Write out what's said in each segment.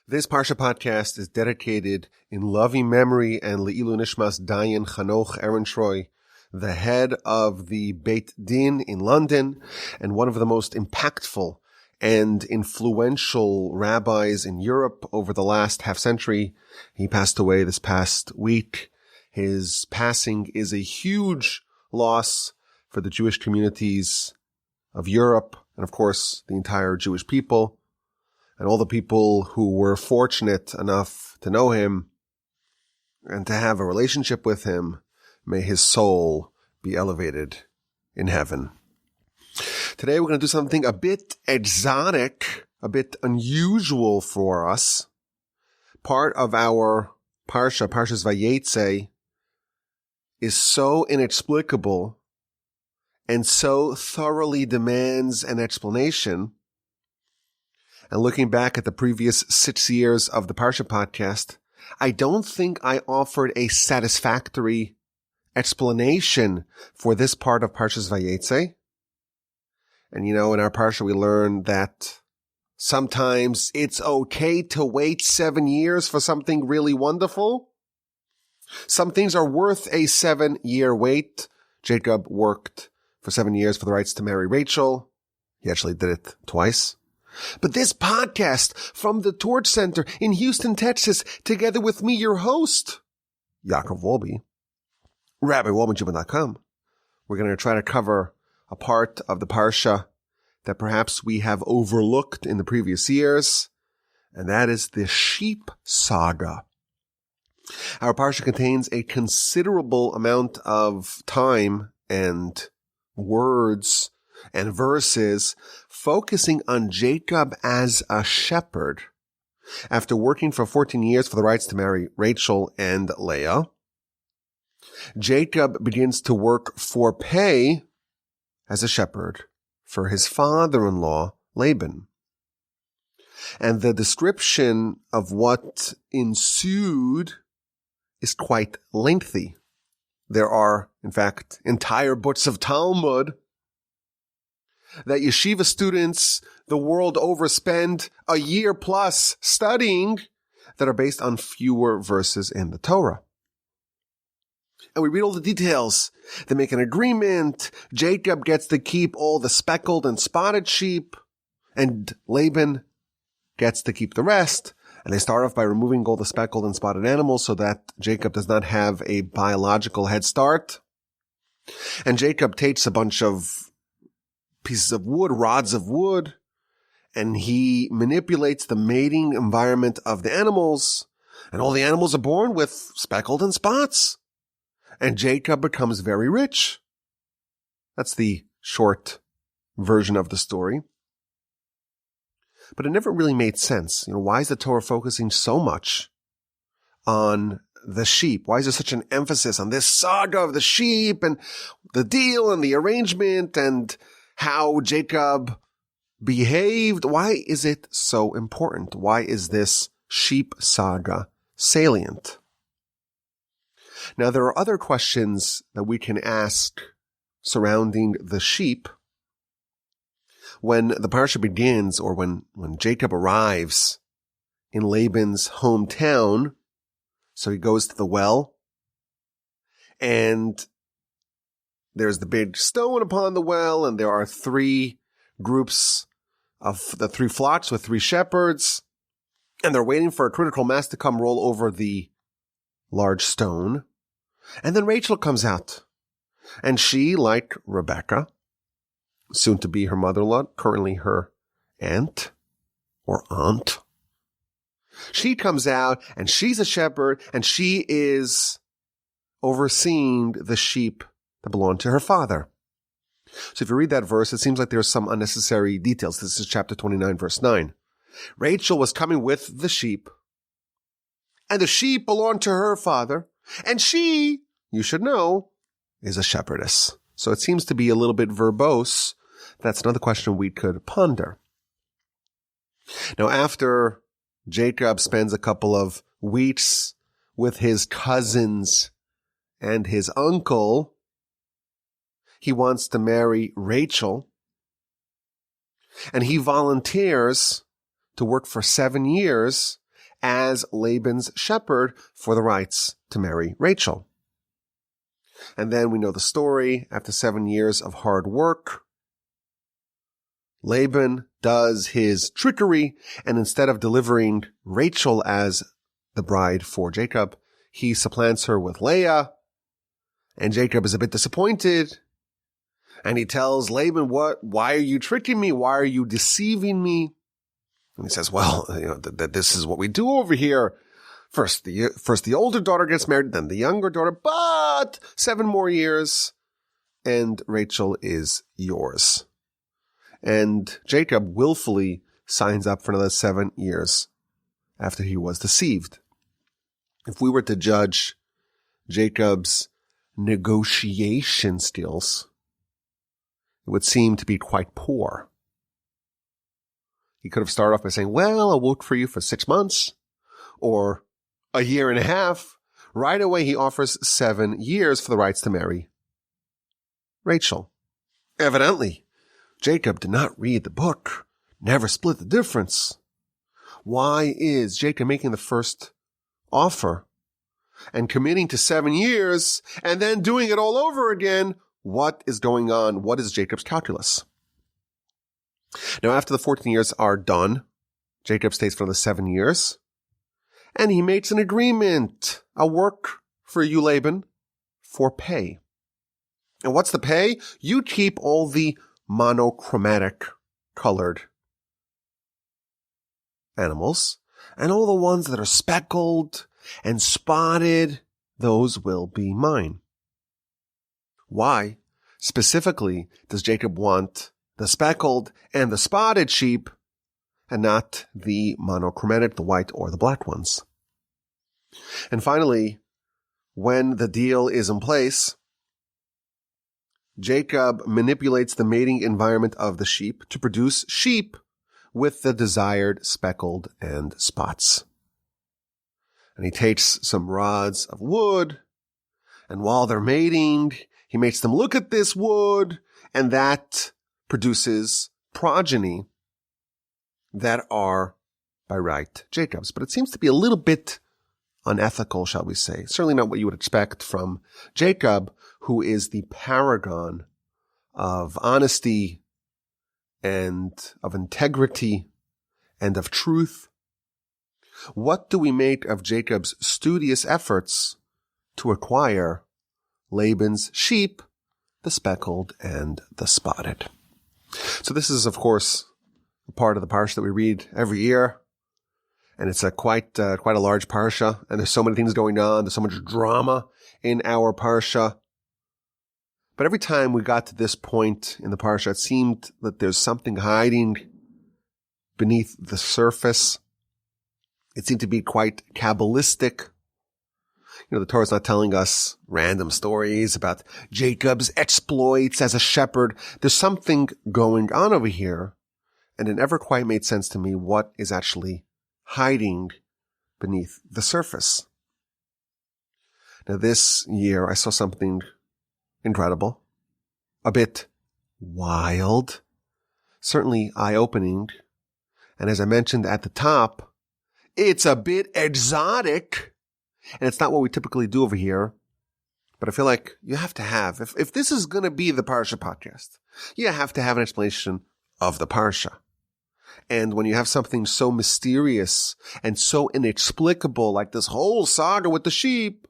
This Parsha Podcast is dedicated in loving memory and Le'ilu Nishmas Dayan Chanoch Ehrentreu, the head of the Beit Din in London and one of the most impactful and influential rabbis in Europe over the last half century. He passed away this past week. His passing is a huge loss for the Jewish communities of Europe and, of course, the entire Jewish people. And all the people who were fortunate enough to know him and to have a relationship with him, may his soul be elevated in heaven. Today we're going to do something a bit exotic, a bit unusual for us. Part of our Parshas Vayeitzei, is so inexplicable and so thoroughly demands an explanation. And looking back at the previous 6 years of the Parsha Podcast, I don't think I offered a satisfactory explanation for this part of Parshas Vayeitzei. And in our Parsha we learn that sometimes it's okay to wait 7 years for something really wonderful. Some things are worth a 7-year wait. Jacob worked for 7 years for the rights to marry Rachel. He actually did it twice. But this podcast from the Torch Center in Houston, Texas, together with me, your host, Yaakov Wolbe, RabbiWolbe.com, we're going to try to cover a part of the Parsha that perhaps we have overlooked in the previous years, and that is the sheep saga. Our Parsha contains a considerable amount of time and words and verses focusing on Jacob as a shepherd. After working for 14 years for the rights to marry Rachel and Leah, Jacob begins to work for pay as a shepherd for his father-in-law, Laban. And the description of what ensued is quite lengthy. There are, in fact, entire books of Talmud that yeshiva students the world over spend a year plus studying that are based on fewer verses in the Torah. And we read all the details. They make an agreement. Jacob gets to keep all the speckled and spotted sheep, and Laban gets to keep the rest. And they start off by removing all the speckled and spotted animals so that Jacob does not have a biological head start. And Jacob takes a bunch of pieces of wood, rods of wood, and he manipulates the mating environment of the animals, and all the animals are born with speckled and spots. And Jacob becomes very rich. That's the short version of the story. But it never really made sense. Why is the Torah focusing so much on the sheep? Why is there such an emphasis on this saga of the sheep and the deal and the arrangement and how Jacob behaved? Why is it so important? Why is this sheep saga salient? Now, there are other questions that we can ask surrounding the sheep. When the Parsha begins, or when Jacob arrives in Laban's hometown, so he goes to the well, and there's the big stone upon the well, and there are 3 groups of the 3 flocks with 3 shepherds, and they're waiting for a critical mass to come roll over the large stone. And then Rachel comes out, and she, like Rebecca, soon to be her mother-in-law, currently her aunt, she comes out, and she's a shepherd, and she is overseeing the sheep that belonged to her father. So if you read that verse, it seems like there's some unnecessary details. This is chapter 29, verse 9. Rachel was coming with the sheep, and the sheep belonged to her father, and she, you should know, is a shepherdess. So it seems to be a little bit verbose. That's another question we could ponder. Now, after Jacob spends a couple of weeks with his cousins and his uncle, he wants to marry Rachel, and he volunteers to work for 7 years as Laban's shepherd for the rights to marry Rachel. And then we know the story. After 7 years of hard work, Laban does his trickery, and instead of delivering Rachel as the bride for Jacob, he supplants her with Leah, and Jacob is a bit disappointed, and he tells Laban, why are you tricking me? Why are you deceiving me? And he says, well, that this is what we do over here. First the older daughter gets married, then the younger daughter, but 7 more years, and Rachel is yours. And Jacob willfully signs up for another 7 years after he was deceived. If we were to judge Jacob's negotiation skills, it would seem to be quite poor. He could have started off by saying, well, I'll work for you for 6 months or a year and a half. Right away, he offers 7 years for the rights to marry Rachel. Evidently, Jacob did not read the book, never split the difference. Why is Jacob making the first offer and committing to 7 years and then doing it all over again? What is going on? What is Jacob's calculus? Now, after the 14 years are done, Jacob stays for the 7 years, and he makes an agreement. I'll work for you, Laban, for pay. And what's the pay? You keep all the monochromatic colored animals, and all the ones that are speckled and spotted, those will be mine. Why specifically does Jacob want the speckled and the spotted sheep and not the monochromatic, the white or the black ones? And finally, when the deal is in place, Jacob manipulates the mating environment of the sheep to produce sheep with the desired speckled and spots. And he takes some rods of wood, and while they're mating, he makes them look at this wood, and that produces progeny that are, by right, Jacob's. But it seems to be a little bit unethical, shall we say. Certainly not what you would expect from Jacob, who is the paragon of honesty and of integrity and of truth. What do we make of Jacob's studious efforts to acquire Laban's sheep, the speckled and the spotted? So this is, of course, a part of the parsha that we read every year. And it's quite a large parsha, and there's so many things going on. There's so much drama in our parsha. But every time we got to this point in the parsha, it seemed that there's something hiding beneath the surface. It seemed to be quite Kabbalistic. The Torah is not telling us random stories about Jacob's exploits as a shepherd. There's something going on over here, and it never quite made sense to me what is actually hiding beneath the surface. Now, this year, I saw something incredible, a bit wild, certainly eye-opening, and as I mentioned at the top, it's a bit exotic, and it's not what we typically do over here, but I feel like you have to have, if this is going to be the Parsha Podcast, you have to have an explanation of the Parsha. And when you have something so mysterious and so inexplicable like this whole saga with the sheep,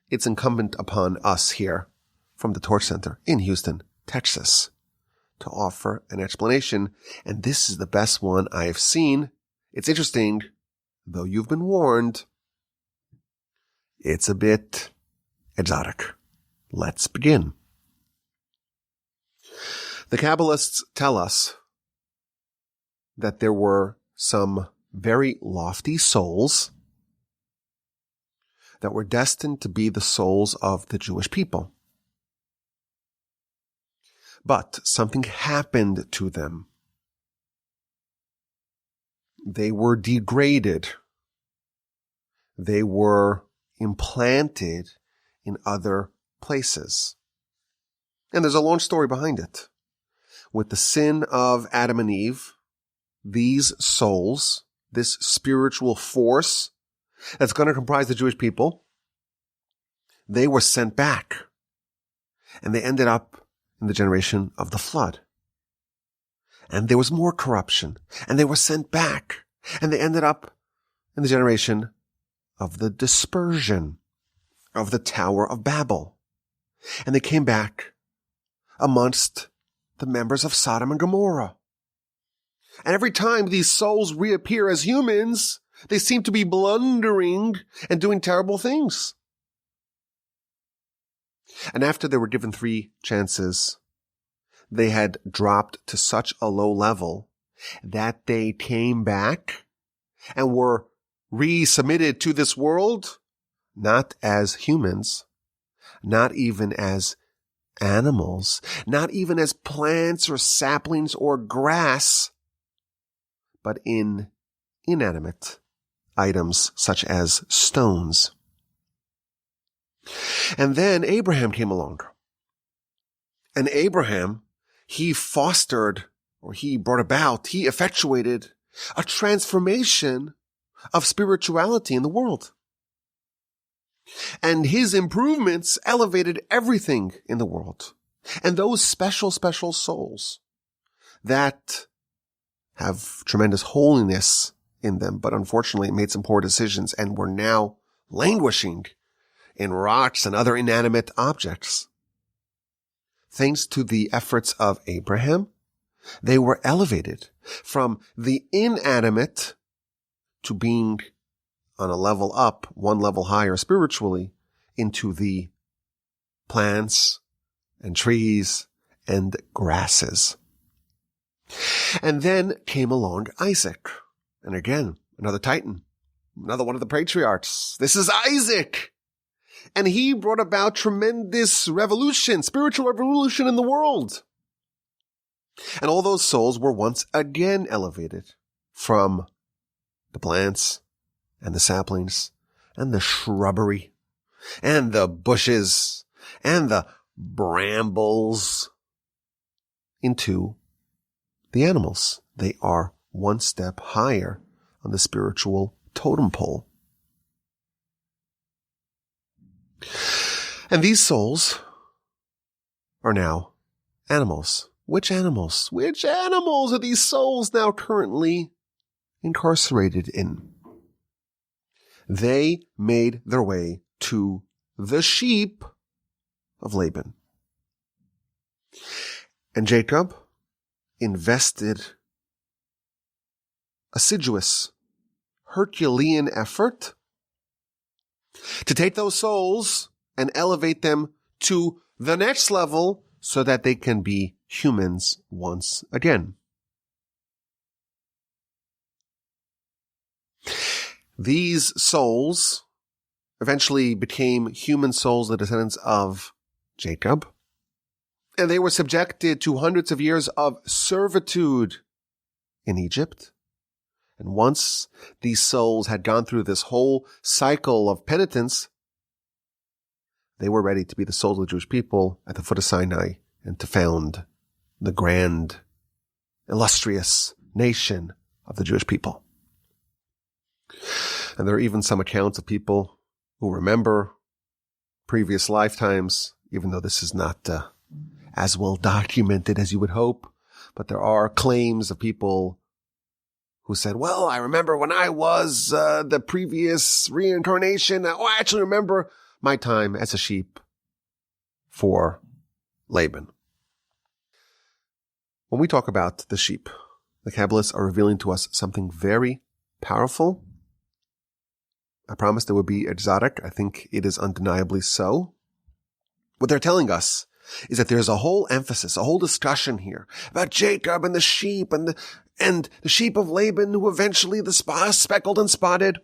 it's incumbent upon us here from the Torch Center in Houston, Texas, to offer an explanation. And this is the best one I have seen. It's interesting, though you've been warned. It's a bit exotic. Let's begin. The Kabbalists tell us that there were some very lofty souls that were destined to be the souls of the Jewish people. But something happened to them. They were degraded. They were implanted in other places. And there's a long story behind it. With the sin of Adam and Eve, these souls this spiritual force that's going to comprise the Jewish people, they were sent back. And they ended up in the generation of the flood. And there was more corruption. And they were sent back. And they ended up in the generation of the dispersion of the Tower of Babel. And they came back amongst the members of Sodom and Gomorrah. And every time these souls reappear as humans, they seem to be blundering and doing terrible things. And after they were given 3 chances, they had dropped to such a low level that they came back and were resubmitted to this world, not as humans, not even as animals, not even as plants or saplings or grass, but in inanimate items such as stones. And then Abraham came along. And Abraham, he fostered, or he brought about, he effectuated a transformation of spirituality in the world. And his improvements elevated everything in the world. And those special souls that have tremendous holiness in them, but unfortunately made some poor decisions and were now languishing in rocks and other inanimate objects. Thanks to the efforts of Abraham, they were elevated from the inanimate to being on a level up, one level higher spiritually, into the plants and trees and grasses. And then came along Isaac. And again, another titan, another one of the patriarchs. This is Isaac. And he brought about tremendous revolution, spiritual revolution in the world. And all those souls were once again elevated from the plants and the saplings and the shrubbery and the bushes and the brambles into the animals. They are one step higher on the spiritual totem pole. And these souls are now animals. Which animals? Which animals are these souls now currently incarcerated in? They made their way to the sheep of Laban. And Jacob invested assiduous Herculean effort to take those souls and elevate them to the next level so that they can be humans once again. These souls eventually became human souls, the descendants of Jacob, and they were subjected to hundreds of years of servitude in Egypt. And once these souls had gone through this whole cycle of penitence, they were ready to be the souls of the Jewish people at the foot of Sinai and to found the grand, illustrious nation of the Jewish people. And there are even some accounts of people who remember previous lifetimes, even though this is not as well documented as you would hope. But there are claims of people who said, well, I remember when I was the previous reincarnation. I actually remember my time as a sheep for Laban. When we talk about the sheep, the Kabbalists are revealing to us something very powerful. I promised it would be exotic. I think it is undeniably so. What they're telling us is that there's a whole emphasis, a whole discussion here about Jacob and the sheep and the sheep of Laban who eventually the speckled and spotted.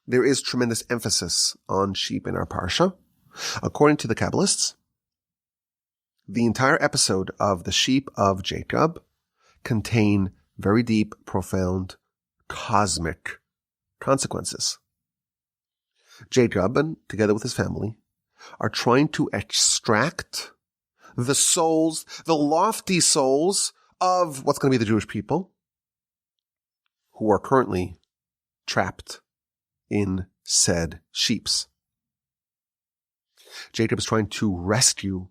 There is tremendous emphasis on sheep in our Parsha. According to the Kabbalists, the entire episode of the sheep of Jacob contain very deep, profound, cosmic consequences. Jacob, and together with his family, are trying to extract the souls, the lofty souls of what's going to be the Jewish people, who are currently trapped in said sheeps. Jacob is trying to rescue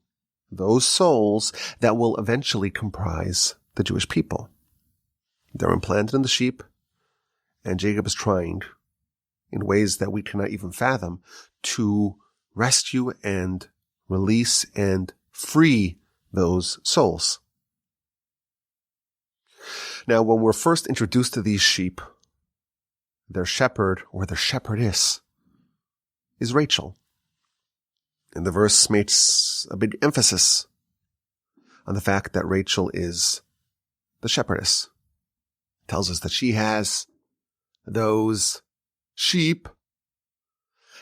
those souls that will eventually comprise the Jewish people. They're implanted in the sheep, and Jacob is trying, in ways that we cannot even fathom, to rescue and release and free those souls. Now, when we're first introduced to these sheep, their shepherd or their shepherdess is Rachel. And the verse makes a big emphasis on the fact that Rachel is the shepherdess. It tells us that she has those sheep,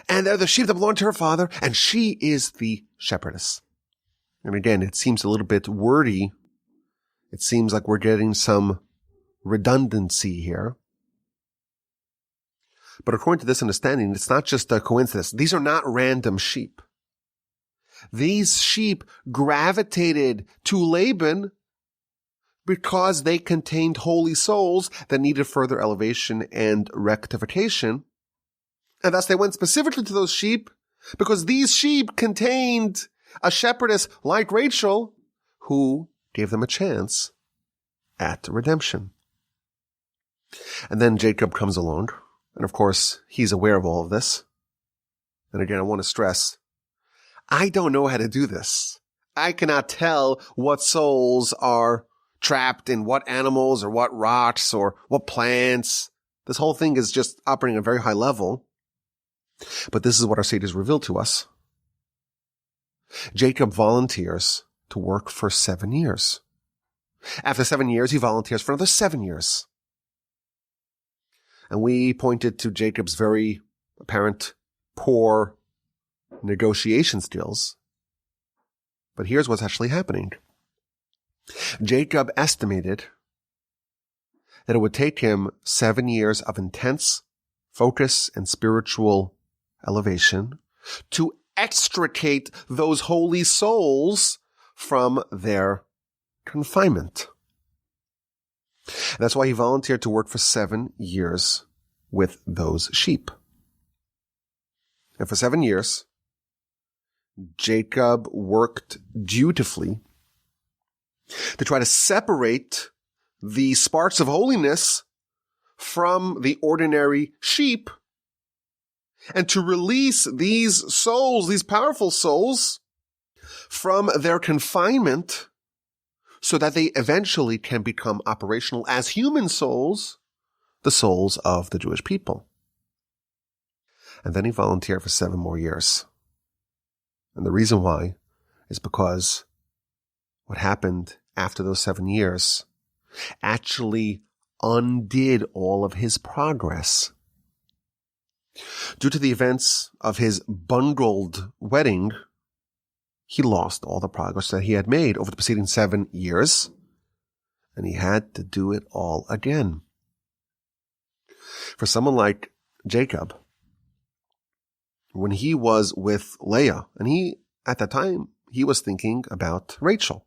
and they're the sheep that belong to her father, and she is the shepherdess. And again, it seems a little bit wordy. It seems like we're getting some redundancy here. But according to this understanding, it's not just a coincidence. These are not random sheep. These sheep gravitated to Laban because they contained holy souls that needed further elevation and rectification. And thus they went specifically to those sheep because these sheep contained a shepherdess like Rachel who gave them a chance at redemption. And then Jacob comes along, and of course he's aware of all of this. And again, I want to stress, I don't know how to do this. I cannot tell what souls are trapped in what animals or what rocks or what plants. This whole thing is just operating at a very high level. But this is what our sages reveal to us. Jacob volunteers to work for 7 years. After 7 years, he volunteers for another 7 years. And we pointed to Jacob's very apparent poor negotiation skills. But here's what's actually happening. Jacob estimated that it would take him 7 years of intense focus and spiritual elevation to extricate those holy souls from their confinement. That's why he volunteered to work for 7 years with those sheep. And for 7 years, Jacob worked dutifully to try to separate the sparks of holiness from the ordinary sheep and to release these souls, these powerful souls, from their confinement so that they eventually can become operational as human souls, the souls of the Jewish people. And then he volunteered for 7 more years. And the reason why is because what happened after those 7 years actually undid all of his progress. Due to the events of his bungled wedding, he lost all the progress that he had made over the preceding 7 years, and he had to do it all again. For someone like Jacob, when he was with Leah, and at that time, he was thinking about Rachel.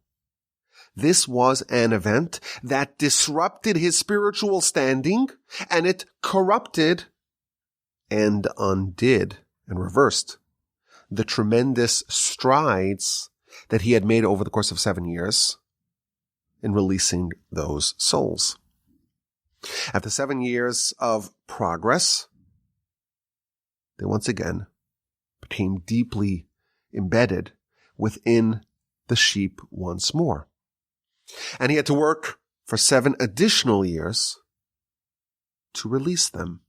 This was an event that disrupted his spiritual standing, and it corrupted and undid and reversed the tremendous strides that he had made over the course of 7 years in releasing those souls. After 7 years of progress, they once again became deeply embedded within the sheep once more. And he had to work for 7 additional years to release them.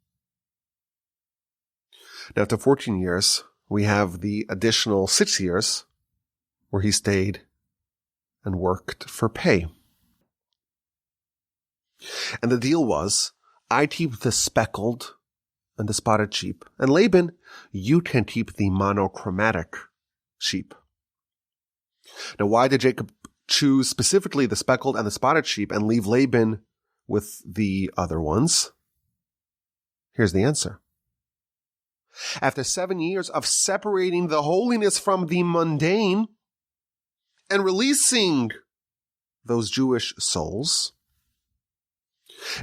Now, after 14 years, we have the additional 6 years where he stayed and worked for pay. And the deal was, I keep the speckled and the spotted sheep. And Laban, you can keep the monochromatic sheep. Now, why did Jacob choose specifically the speckled and the spotted sheep and leave Laban with the other ones? Here's the answer. After 7 years of separating the holiness from the mundane and releasing those Jewish souls,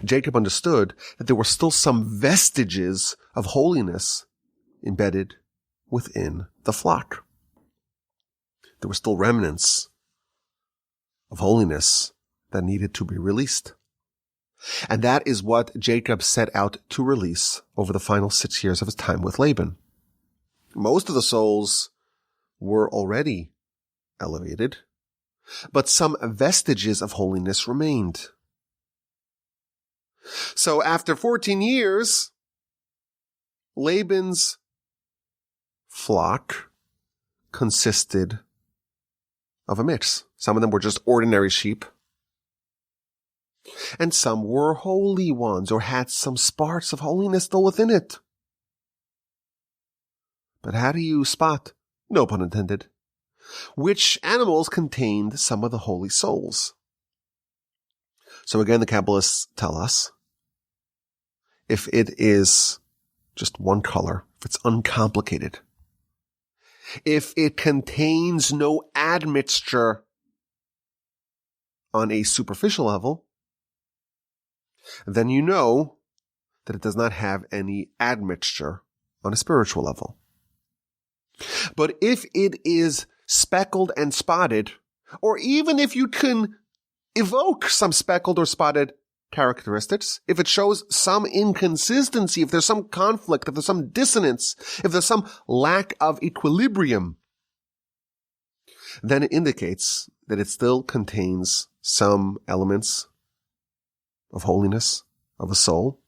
Jacob understood that there were still some vestiges of holiness embedded within the flock. There were still remnants of holiness that needed to be released. And that is what Jacob set out to release over the final 6 years of his time with Laban. Most of the souls were already elevated, but some vestiges of holiness remained. So after 14 years, Laban's flock consisted of a mix. Some of them were just ordinary sheep, and some were holy ones or had some sparks of holiness still within it. But how do you spot, no pun intended, which animals contained some of the holy souls? So again, the Kabbalists tell us, if it is just one color, if it's uncomplicated, if it contains no admixture on a superficial level, then you know that it does not have any admixture on a spiritual level. But if it is speckled and spotted, or even if you can evoke some speckled or spotted characteristics, if it shows some inconsistency, if there's some conflict, if there's some dissonance, if there's some lack of equilibrium, then it indicates that it still contains some elements of holiness, of a soul,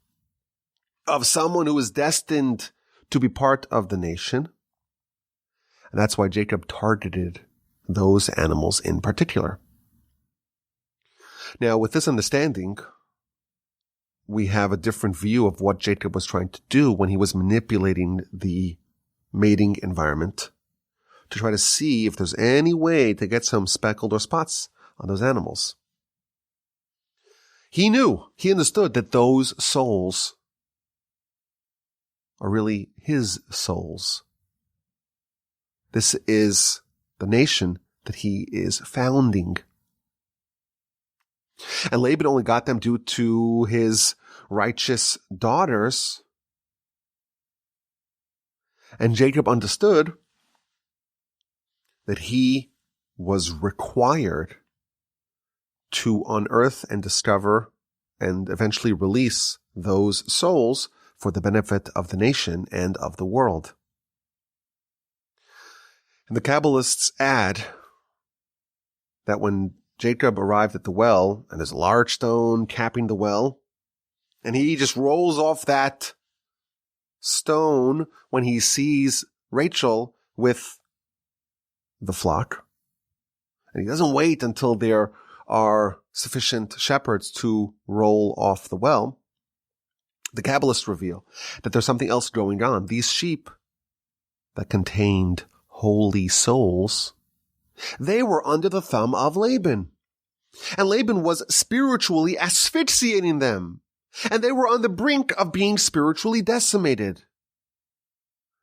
of someone who is destined to be part of the nation. And that's why Jacob targeted those animals in particular. Now, with this understanding, we have a different view of what Jacob was trying to do when he was manipulating the mating environment to try to see if there's any way to get some speckled or spots on those animals. He understood that those souls are really his souls. This is the nation that he is founding. And Laban only got them due to his righteous daughters. And Jacob understood that he was required to unearth and discover and eventually release those souls for the benefit of the nation and of the world. And the Kabbalists add that when Jacob arrived at the well, and there's a large stone capping the well, and he just rolls off that stone when he sees Rachel with the flock, and he doesn't wait until there are sufficient shepherds to roll off the well. The Kabbalists reveal that there's something else going on. These sheep that contained holy souls, they were under the thumb of Laban. And Laban was spiritually asphyxiating them. And they were on the brink of being spiritually decimated.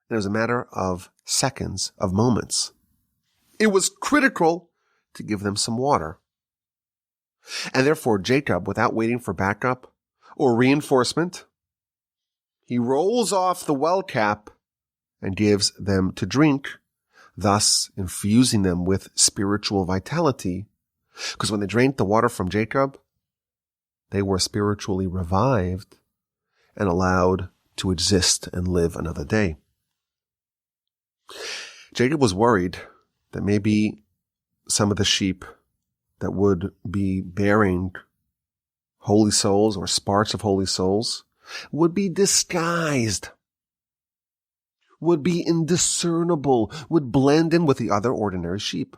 And it was a matter of seconds, of moments. It was critical to give them some water. And therefore, Jacob, without waiting for backup or reinforcement, he rolls off the well cap and gives them to drink, thus infusing them with spiritual vitality. Because when they drank the water from Jacob, they were spiritually revived and allowed to exist and live another day. Jacob was worried that maybe some of the sheep that would be bearing holy souls or sparks of holy souls would be disguised, would be indiscernible, would blend in with the other ordinary sheep.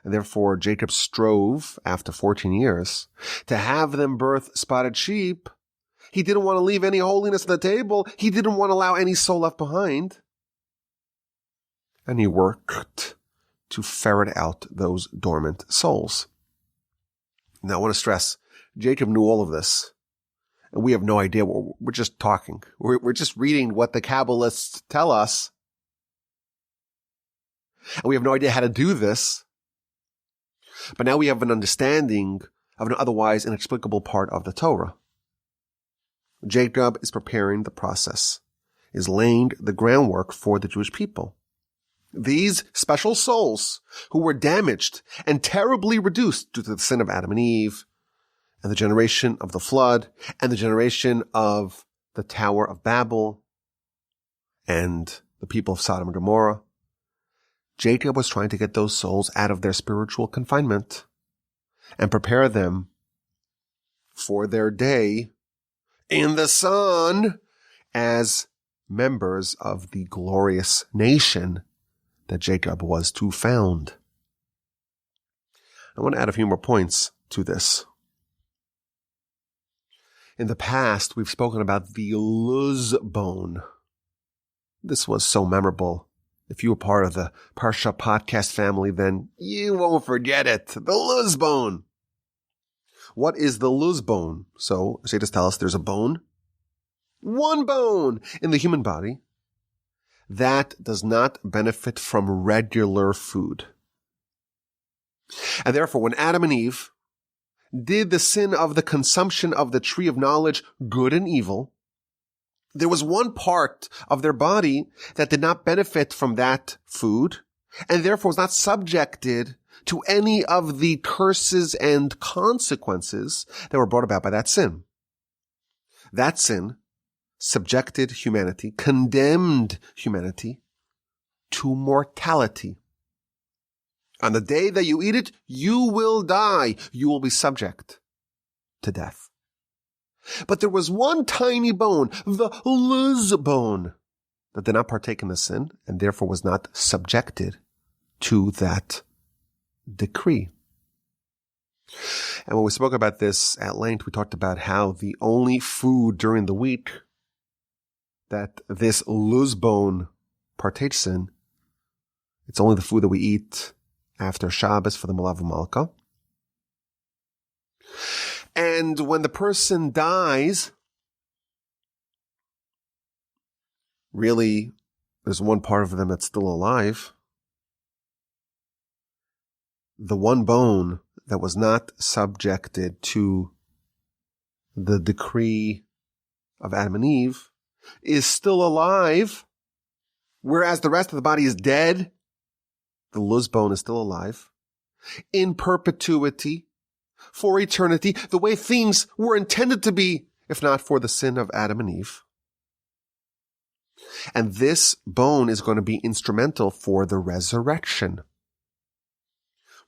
And therefore, Jacob strove, after 14 years, to have them birth spotted sheep. He didn't want to leave any holiness on the table. He didn't want to allow any soul left behind. And he worked to ferret out those dormant souls. Now, I want to stress, Jacob knew all of this. And we have no idea. We're just talking. We're just reading what the Kabbalists tell us. And we have no idea how to do this. But now we have an understanding of an otherwise inexplicable part of the Torah. Jacob is preparing the process, is laying the groundwork for the Jewish people. These special souls who were damaged and terribly reduced due to the sin of Adam and Eve, and the generation of the flood, and the generation of the Tower of Babel, and the people of Sodom and Gomorrah, Jacob was trying to get those souls out of their spiritual confinement and prepare them for their day in the sun as members of the glorious nation that Jacob was to found. I want to add a few more points to this. In the past, we've spoken about the Luz bone. This was so memorable. If you were part of the Parsha Podcast family, then you won't forget it. The Luz bone. What is the Luz bone? So, Sages tell us there's a bone, one bone in the human body that does not benefit from regular food. And therefore, when Adam and Eve did the sin of the consumption of the tree of knowledge, good and evil, there was one part of their body that did not benefit from that food, and therefore was not subjected to any of the curses and consequences that were brought about by that sin. That sin subjected humanity, condemned humanity to mortality. On the day that you eat it, you will die. You will be subject to death. But there was one tiny bone, the Luz bone, that did not partake in the sin and therefore was not subjected to that decree. And when we spoke about this at length, we talked about how the only food during the week that this Luz bone partakes in, it's only the food that we eat after Shabbos for the Malav Malka. And when the person dies, really, there's one part of them that's still alive. The one bone that was not subjected to the decree of Adam and Eve is still alive, whereas the rest of the body is dead. The Luz bone is still alive in perpetuity, for eternity, the way things were intended to be, if not for the sin of Adam and Eve. And this bone is going to be instrumental for the resurrection.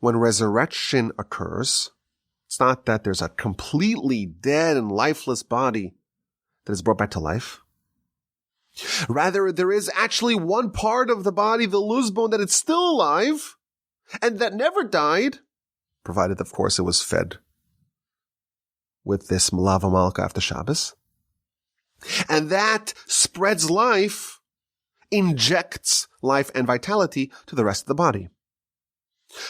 When resurrection occurs, it's not that there's a completely dead and lifeless body that is brought back to life. Rather, there is actually one part of the body, the Luz bone, that is still alive and that never died, provided, of course, it was fed with this Malava Malka after Shabbos. And that spreads life, injects life and vitality to the rest of the body.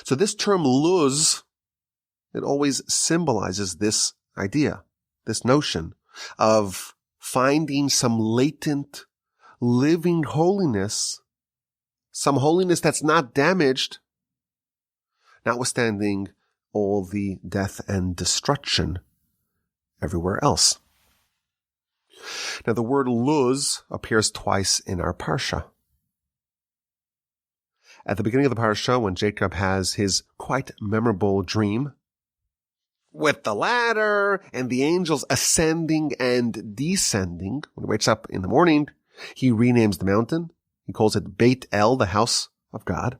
So this term Luz, it always symbolizes this idea, this notion of finding some latent, living holiness, some holiness that's not damaged, notwithstanding all the death and destruction everywhere else. Now, the word Luz appears twice in our Parsha. At the beginning of the Parsha, when Jacob has his quite memorable dream with the ladder and the angels ascending and descending, when he wakes up in the morning, he renames the mountain. He calls it Beit El, the house of God.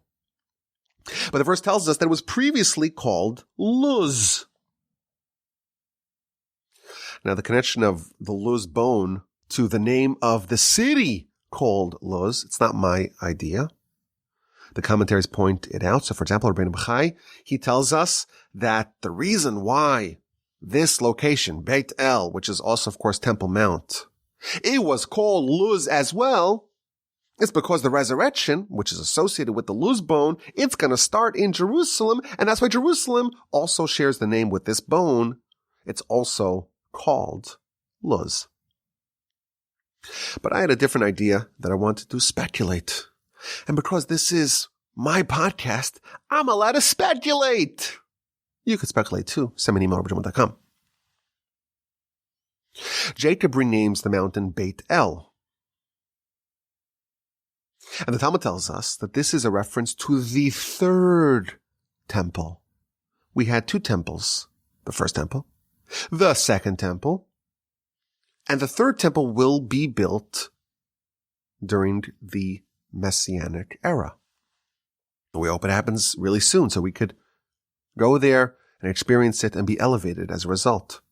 But the verse tells us that it was previously called Luz. Now, the connection of the Luz bone to the name of the city called Luz, it's not my idea. The commentaries point it out. So, for example, Rabbeinu Bachai, he tells us that the reason why this location, Beit El, which is also, of course, Temple Mount, it was called Luz as well, it's because the resurrection, which is associated with the Luz bone, it's going to start in Jerusalem, and that's why Jerusalem also shares the name with this bone. It's also called Luz. But I had a different idea that I wanted to speculate. And because this is my podcast, I'm allowed to speculate. You could speculate too. Send me an email, @BridgeMont.com. Jacob renames the mountain Beit El. And the Talmud tells us that this is a reference to the third temple. We had two temples. The first temple, the second temple, and the third temple will be built during the Messianic era. We hope it happens really soon so we could go there and experience it and be elevated as a result.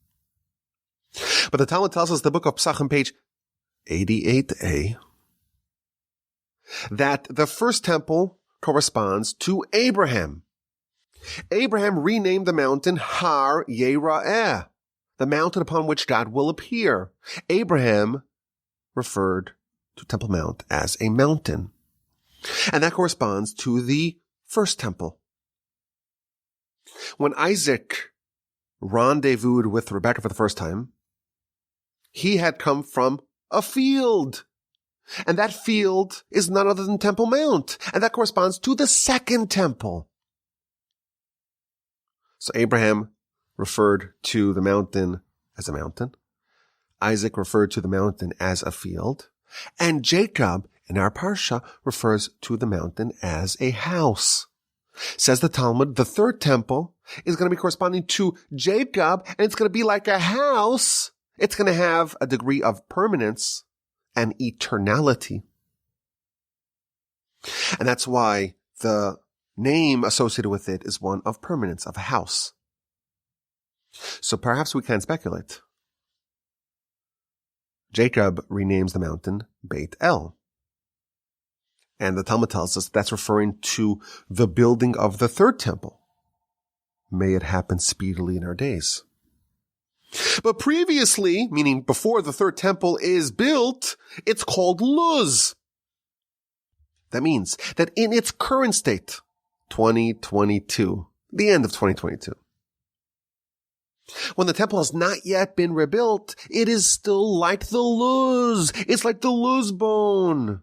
But the Talmud tells us, the book of Psachim, page 88a, that the first temple corresponds to Abraham. Abraham renamed the mountain Har Yera'eh, the mountain upon which God will appear. Abraham referred to Temple Mount as a mountain. And that corresponds to the first temple. When Isaac rendezvoused with Rebekah for the first time, he had come from a field. And that field is none other than Temple Mount. And that corresponds to the second temple. So Abraham referred to the mountain as a mountain. Isaac referred to the mountain as a field. And Jacob, in our Parsha, refers to the mountain as a house. Says the Talmud, the third temple is going to be corresponding to Jacob, and it's going to be like a house. It's going to have a degree of permanence and eternality. And that's why the name associated with it is one of permanence, of a house. So perhaps we can speculate. Jacob renames the mountain Beit El. And the Talmud tells us that's referring to the building of the third temple. May it happen speedily in our days. But previously, meaning before the third temple is built, it's called Luz. That means that in its current state, 2022, the end of 2022, when the temple has not yet been rebuilt, it is still like the Luz. It's like the Luz bone.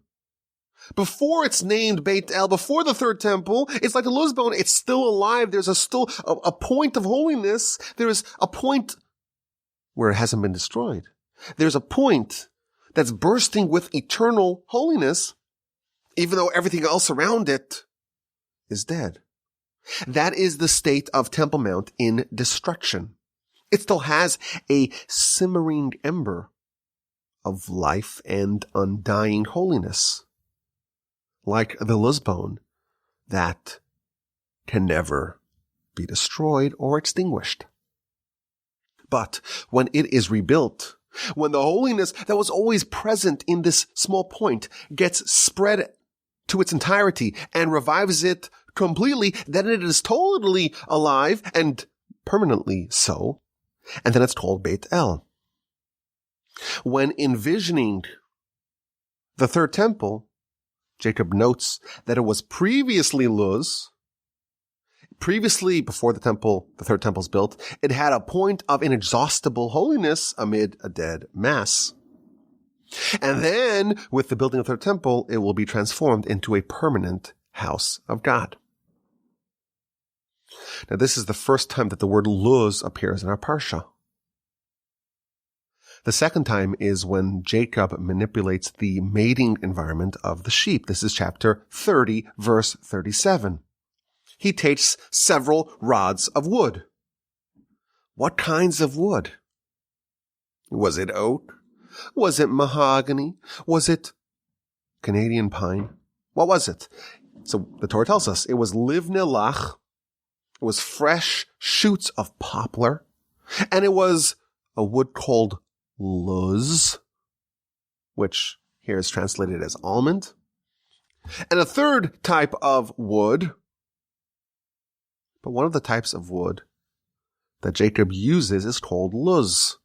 Before it's named Beit El, before the third temple, it's like the Luz bone. It's still alive. There's still a point of holiness. There is a point where it hasn't been destroyed. There's a point that's bursting with eternal holiness, even though everything else around it is dead. That is the state of Temple Mount in destruction. It still has a simmering ember of life and undying holiness, like the Luz bone that can never be destroyed or extinguished. But when it is rebuilt, when the holiness that was always present in this small point gets spread to its entirety and revives it completely, then it is totally alive and permanently so. And then it's called Beit El. When envisioning the third temple, Jacob notes that it was previously Luz. Previously, before the third temple is built, it had a point of inexhaustible holiness amid a dead mass. And then, with the building of the third temple, it will be transformed into a permanent house of God. Now, this is the first time that the word Luz appears in our Parsha. The second time is when Jacob manipulates the mating environment of the sheep. This is chapter 30, verse 37. He takes several rods of wood. What kinds of wood? Was it oak? Was it mahogany? Was it Canadian pine? What was it? So the Torah tells us it was livne lach. It was fresh shoots of poplar. And it was a wood called Luz, which here is translated as almond. And a third type of wood. But one of the types of wood that Jacob uses is called Luz.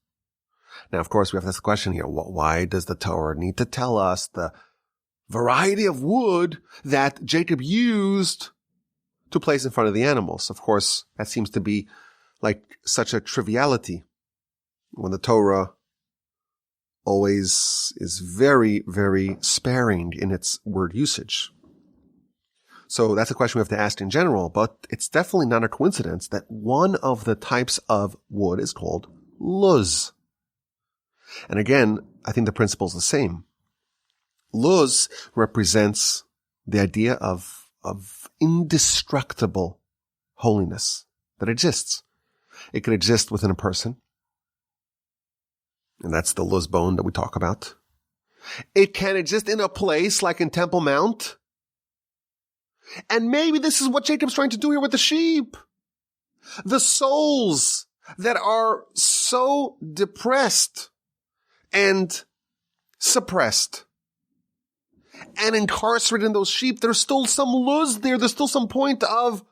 Now, of course, we have this question here. Why does the Torah need to tell us the variety of wood that Jacob used to place in front of the animals? Of course, that seems to be like such a triviality when the Torah always is very, very sparing in its word usage. So that's a question we have to ask in general, but it's definitely not a coincidence that one of the types of wood is called Luz. And again, I think the principle is the same. Luz represents the idea of indestructible holiness that exists. It could exist within a person. And that's the Luz bone that we talk about. It can exist in a place like in Temple Mount. And maybe this is what Jacob's trying to do here with the sheep. The souls that are so depressed and suppressed and incarcerated in those sheep, there's still some luz there. There's still some point of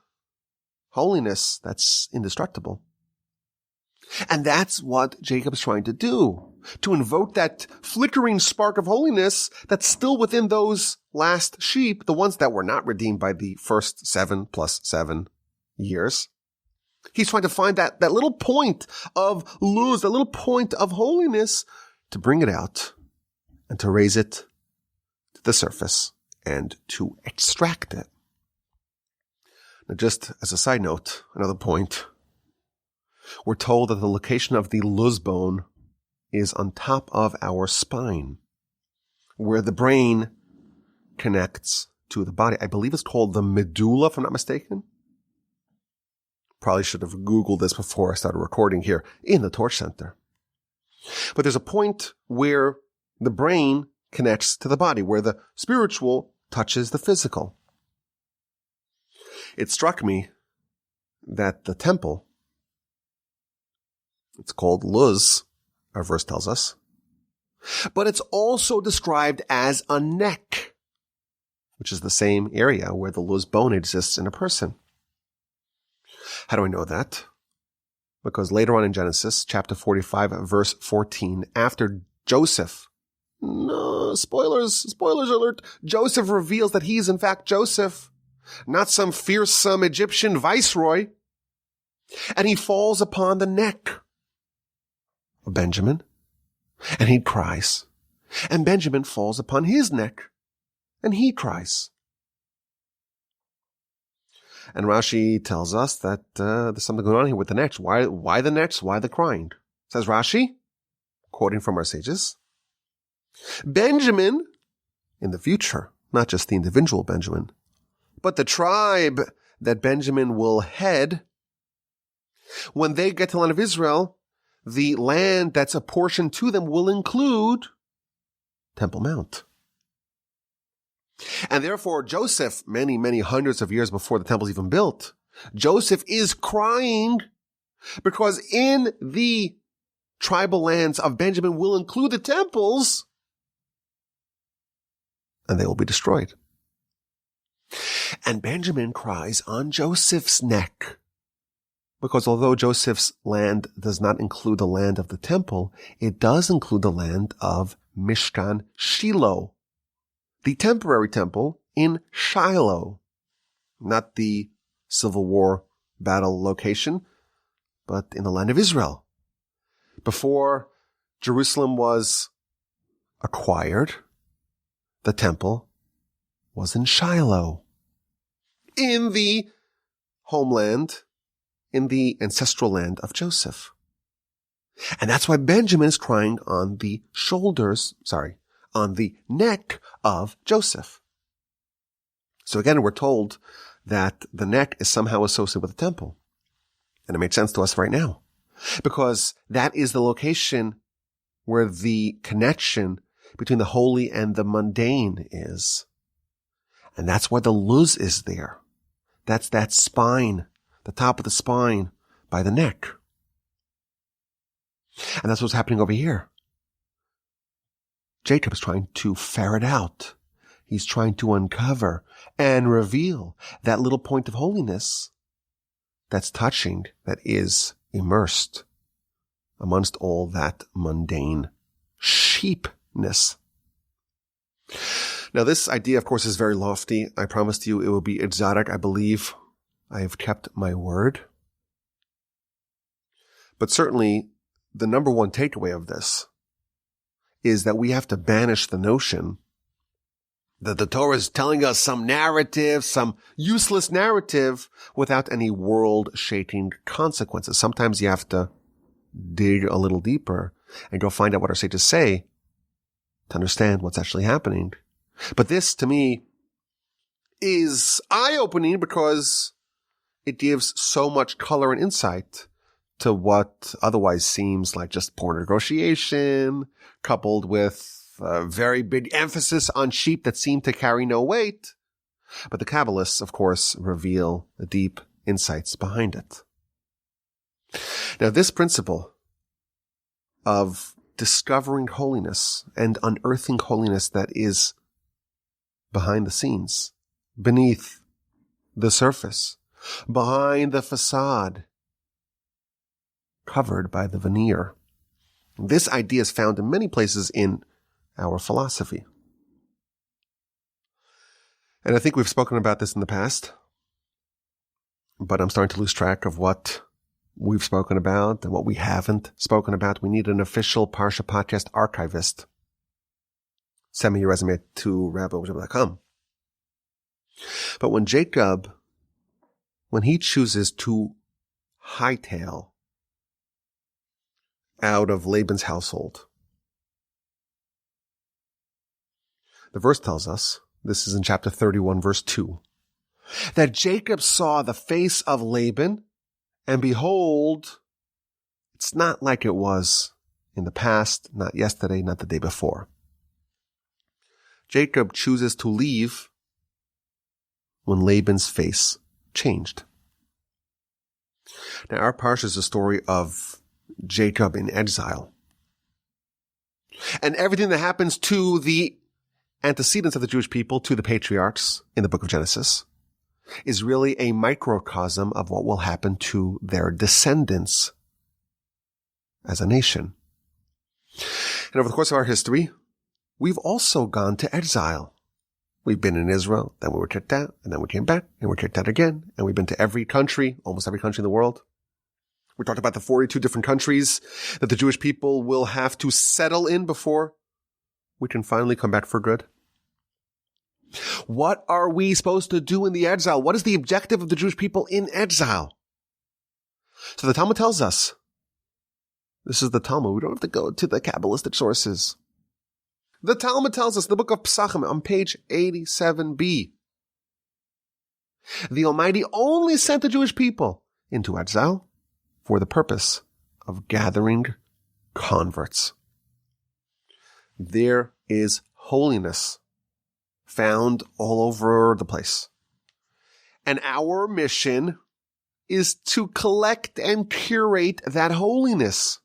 holiness that's indestructible. And that's what Jacob's trying to do, to invoke that flickering spark of holiness that's still within those last sheep, the ones that were not redeemed by the first 7 + 7 years. He's trying to find that little point of luz, that little point of holiness, to bring it out and to raise it to the surface and to extract it. Now, just as a side note, another point, we're told that the location of the luz bone is on top of our spine, where the brain connects to the body. I believe it's called the medulla, if I'm not mistaken. Probably should have Googled this before I started recording here in the Torch Center. But there's a point where the brain connects to the body, where the spiritual touches the physical. It struck me that the temple, it's called Luz, our verse tells us, but it's also described as a neck, which is the same area where the Luz bone exists in a person. How do I know that? Because later on in Genesis, chapter 45, verse 14, after Joseph, no, spoilers alert, Joseph reveals that he is in fact Joseph, not some fearsome Egyptian viceroy, and he falls upon the neck of Benjamin, and he cries, and Benjamin falls upon his neck, and he cries. And Rashi tells us that there's something going on here with the necks. Why the necks? Why the crying? Says Rashi, quoting from our sages, Benjamin, in the future, not just the individual Benjamin, but the tribe that Benjamin will head, when they get to the land of Israel, the land that's apportioned to them will include Temple Mount. And therefore, Joseph, many, many hundreds of years before the temple's even built, Joseph is crying because in the tribal lands of Benjamin will include the temples, and they will be destroyed. And Benjamin cries on Joseph's neck, because although Joseph's land does not include the land of the temple, it does include the land of Mishkan Shiloh, the temporary temple in Shiloh, not the Civil War battle location, but in the land of Israel. Before Jerusalem was acquired, the temple was in Shiloh, in the homeland, in the ancestral land of Joseph. And that's why Benjamin is crying on the on the neck of Joseph. So again, we're told that the neck is somehow associated with the temple. And it makes sense to us right now, because that is the location where the connection between the holy and the mundane is. And that's why the luz is there. That's that spine, the top of the spine by the neck. And that's what's happening over here. Jacob is trying to ferret out. He's trying to uncover and reveal that little point of holiness that's touching, that is immersed amongst all that mundane sheepness. Now, this idea, of course, is very lofty. I promised you it will be exotic. I believe I have kept my word. But certainly, the number one takeaway of this is that we have to banish the notion that the Torah is telling us some narrative, some useless narrative without any world-shaking consequences. Sometimes you have to dig a little deeper and go find out what our sages say to understand what's actually happening. But this, to me, is eye-opening because it gives so much color and insight to what otherwise seems like just poor negotiation, coupled with a very big emphasis on sheep that seem to carry no weight. But the Kabbalists, of course, reveal the deep insights behind it. Now, this principle of discovering holiness and unearthing holiness that is behind the scenes, beneath the surface, behind the facade, covered by the veneer. This idea is found in many places in our philosophy. And I think we've spoken about this in the past, but I'm starting to lose track of what we've spoken about and what we haven't spoken about. We need an official Parsha Podcast archivist. Send me your resume to rabbi.com. But when Jacob, when he chooses to hightail out of Laban's household, the verse tells us, this is in chapter 31, verse 2, that Jacob saw the face of Laban, and behold, it's not like it was in the past, not yesterday, not the day before. Jacob chooses to leave when Laban's face changed. Now, our parsha is a story of Jacob in exile. And everything that happens to the antecedents of the Jewish people, to the patriarchs in the book of Genesis, is really a microcosm of what will happen to their descendants as a nation. And over the course of our history, we've also gone to exile. We've been in Israel, then we were kicked out, and then we came back, and we're kicked out again, and we've been to every country, almost every country in the world. We talked about the 42 different countries that the Jewish people will have to settle in before we can finally come back for good. What are we supposed to do in the exile? What is the objective of the Jewish people in exile? So the Talmud tells us, this is the Talmud, we don't have to go to the Kabbalistic sources. The Talmud tells us, the book of Pesachim on page 87b, the Almighty only sent the Jewish people into exile for the purpose of gathering converts. There is holiness found all over the place. And our mission is to collect and curate that holiness.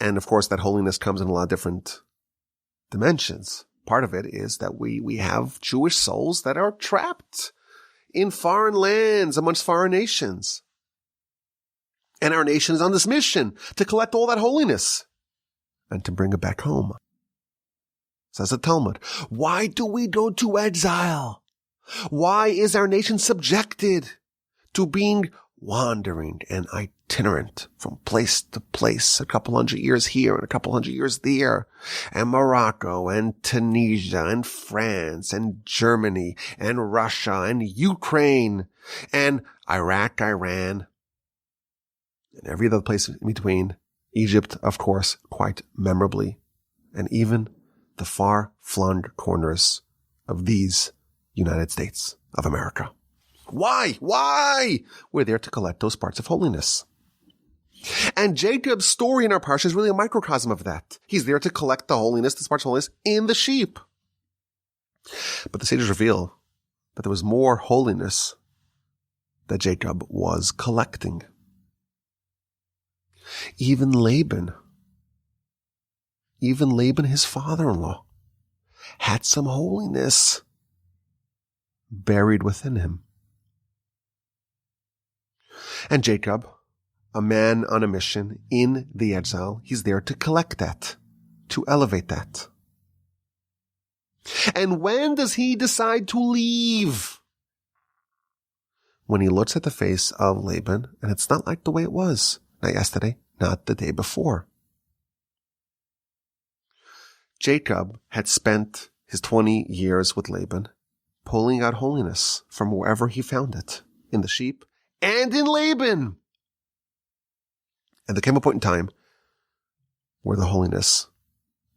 And of course, that holiness comes in a lot of different dimensions. Part of it is that we have Jewish souls that are trapped in foreign lands amongst foreign nations. And our nation is on this mission to collect all that holiness and to bring it back home. Says the Talmud. Why do we go to exile? Why is our nation subjected to being wandering and itinerant from place to place, a couple hundred years here and a couple hundred years there, and Morocco and Tunisia and France and Germany and Russia and Ukraine and Iraq, Iran, and every other place in between, Egypt, of course, quite memorably, and even the far-flung corners of these United States of America. Why? Why? We're there to collect those parts of holiness. And Jacob's story in our parsha is really a microcosm of that. He's there to collect the holiness, the parts of holiness, in the sheep. But the sages reveal that there was more holiness that Jacob was collecting. Even Laban, his father-in-law, had some holiness buried within him. And Jacob, a man on a mission in the exile, he's there to collect that, to elevate that. And when does he decide to leave? When he looks at the face of Laban, and it's not like the way it was. Not yesterday, not the day before. Jacob had spent his 20 years with Laban, pulling out holiness from wherever he found it, in the sheep and in Laban. And there came a point in time where the holiness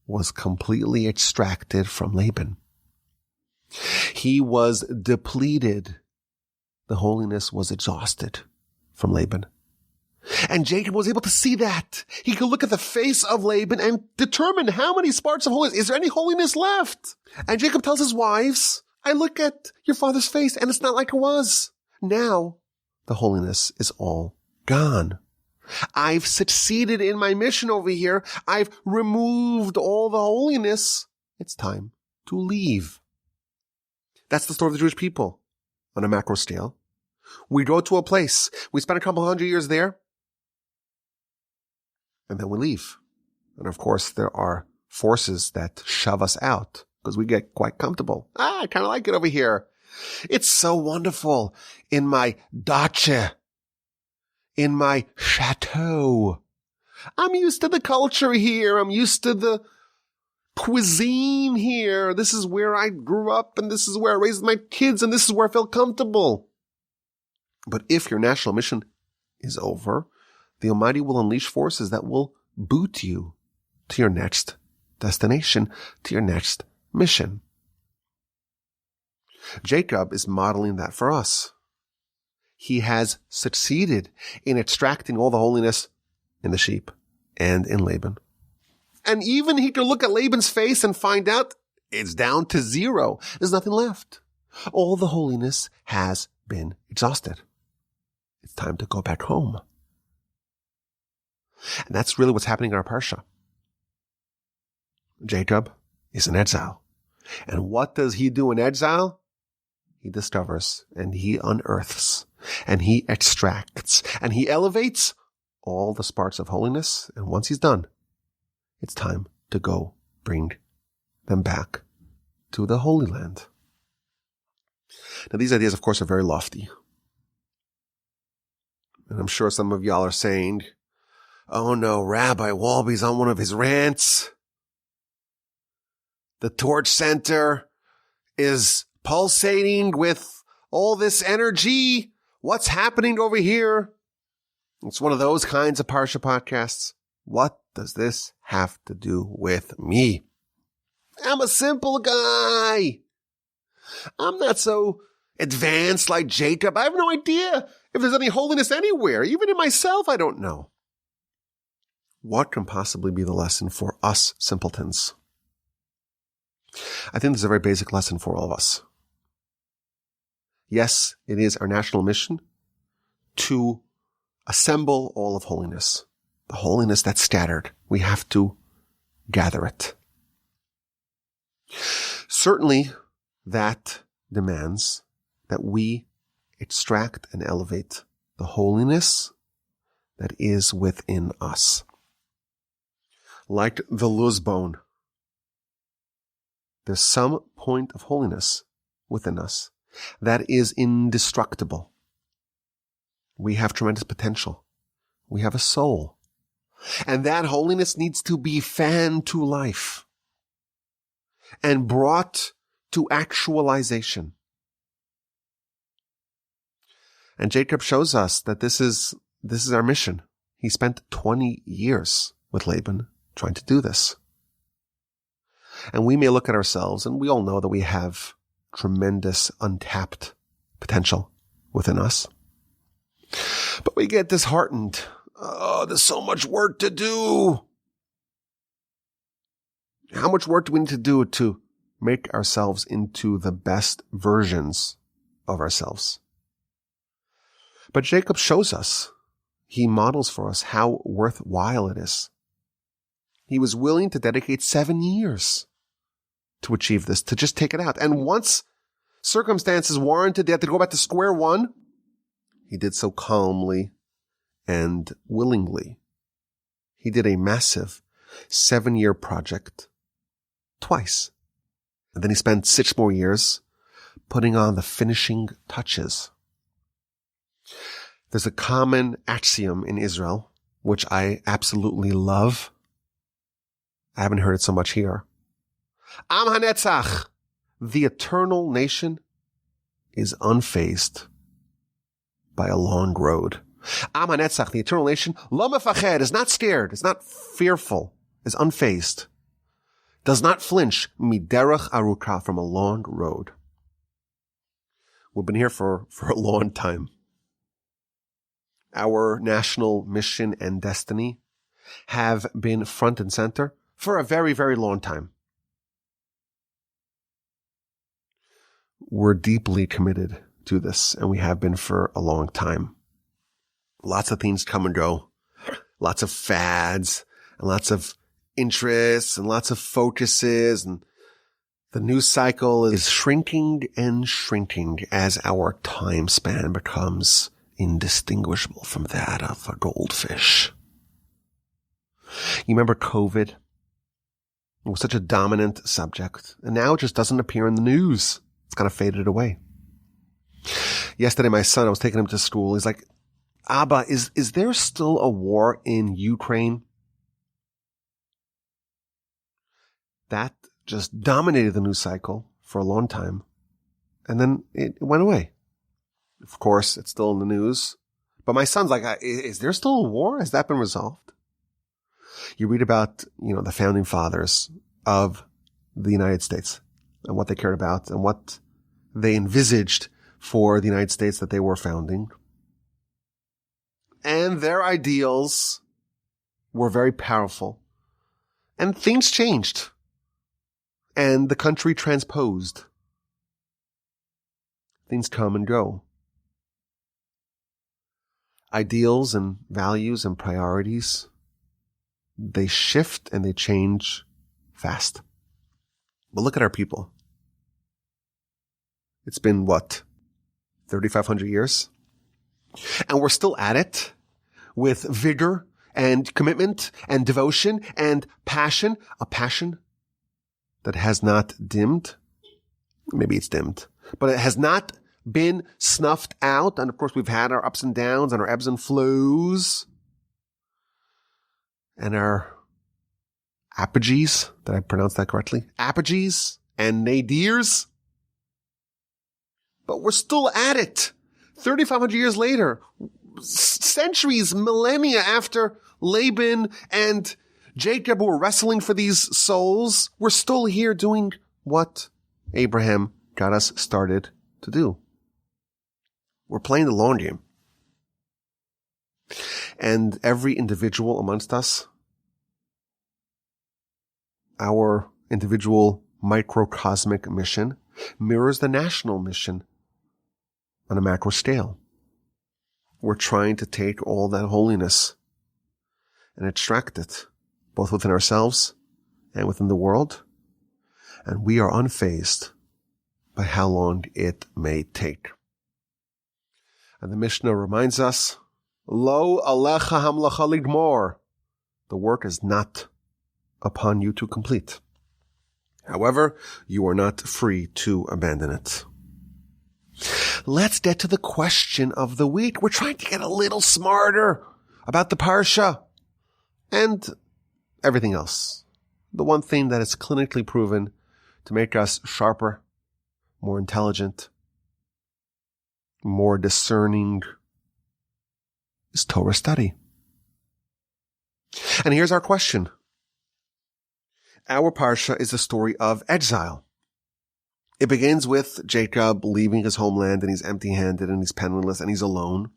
was completely extracted from Laban. He was depleted. The holiness was exhausted from Laban. And Jacob was able to see that. He could look at the face of Laban and determine how many sparks of holiness. Is there any holiness left? And Jacob tells his wives, I look at your father's face and it's not like it was. Now the holiness is all gone. I've succeeded in my mission over here. I've removed all the holiness. It's time to leave. That's the story of the Jewish people on a macro scale. We go to a place. We spend a couple hundred years there. And then we leave. And of course, there are forces that shove us out because we get quite comfortable. I kind of like it over here. It's so wonderful in my dacha, in my chateau. I'm used to the culture here. I'm used to the cuisine here. This is where I grew up, and this is where I raised my kids, and this is where I felt comfortable. But if your national mission is over, the Almighty will unleash forces that will boot you to your next destination, to your next mission. Jacob is modeling that for us. He has succeeded in extracting all the holiness in the sheep and in Laban. And even he could look at Laban's face and find out it's down to zero. There's nothing left. All the holiness has been exhausted. It's time to go back home. And that's really what's happening in our Parsha. Jacob is in exile. And what does he do in exile? He discovers and he unearths and he extracts and he elevates all the sparks of holiness. And once he's done, it's time to go bring them back to the Holy Land. Now, these ideas, of course, are very lofty. And I'm sure some of y'all are saying, oh no, Rabbi Walby's on one of his rants. The Torch Center is pulsating with all this energy. What's happening over here? It's one of those kinds of Parsha podcasts. What does this have to do with me? I'm a simple guy. I'm not so advanced like Jacob. I have no idea if there's any holiness anywhere. Even in myself, I don't know. What can possibly be the lesson for us simpletons? I think this is a very basic lesson for all of us. Yes, it is our national mission to assemble all of holiness. The holiness that's scattered. We have to gather it. Certainly, that demands that we extract and elevate the holiness that is within us. Like the luz bone, there's some point of holiness within us that is indestructible. We have tremendous potential. We have a soul. And that holiness needs to be fanned to life and brought to actualization. And Jacob shows us that this is our mission. He spent 20 years with Laban trying to do this. And we may look at ourselves, and we all know that we have tremendous untapped potential within us. But we get disheartened. Oh, there's so much work to do. How much work do we need to do to make ourselves into the best versions of ourselves? But Jacob shows us, he models for us how worthwhile it is. He was willing to dedicate 7 years to achieve this, to just take it out. And once circumstances warranted, they had to go back to square one. He did so calmly and willingly. He did a massive 7-year project twice. And then he spent 6 more years putting on the finishing touches. There's a common axiom in Israel, which I absolutely love. I haven't heard it so much here. Am hanetzach, the eternal nation, is unfazed by a long road. Am hanetzach, the eternal nation, lo mefached, is not scared, is not fearful, is unfazed, does not flinch miderech aruka, from a long road. We've been here for a long time. Our national mission and destiny have been front and center for a very, very long time. We're deeply committed to this, and we have been for a long time. Lots of things come and go, lots of fads, and lots of interests, and lots of focuses, and the news cycle is shrinking and shrinking as our time span becomes indistinguishable from that of a goldfish. You remember COVID? It was such a dominant subject, and now it just doesn't appear in the news. It's kind of faded away. Yesterday, my son, I was taking him to school. He's like, Abba, is there still a war in Ukraine? That just dominated the news cycle for a long time. And then it went away. Of course, it's still in the news. But my son's like, is there still a war? Has that been resolved? You read about, the founding fathers of the United States and what they cared about and what they envisaged for the United States that they were founding. And their ideals were very powerful. And things changed. And the country transposed. Things come and go. Ideals and values and priorities, they shift and they change fast. But look at our people. It's been, 3,500 years? And we're still at it with vigor and commitment and devotion and passion, a passion that has not dimmed. Maybe it's dimmed, but it has not been snuffed out. And of course, we've had our ups and downs and our ebbs and flows and our apogees. Did I pronounce that correctly? Apogees and nadirs. But we're still at it. 3,500 years later, centuries, millennia after Laban and Jacob were wrestling for these souls, we're still here doing what Abraham got us started to do. We're playing the long game. And every individual amongst us, our individual microcosmic mission mirrors the national mission on a macro scale. We're trying to take all that holiness and extract it, both within ourselves and within the world. And we are unfazed by how long it may take. And the Mishnah reminds us, Lo alecha hamlacha ligmor. The work is not upon you to complete. However, you are not free to abandon it. Let's get to the question of the week. We're trying to get a little smarter about the Parsha and everything else. The one thing that is clinically proven to make us sharper, more intelligent, more discerning is Torah study. And here's our question. Our Parsha is a story of exile. It begins with Jacob leaving his homeland, and he's empty-handed and he's penniless and he's alone.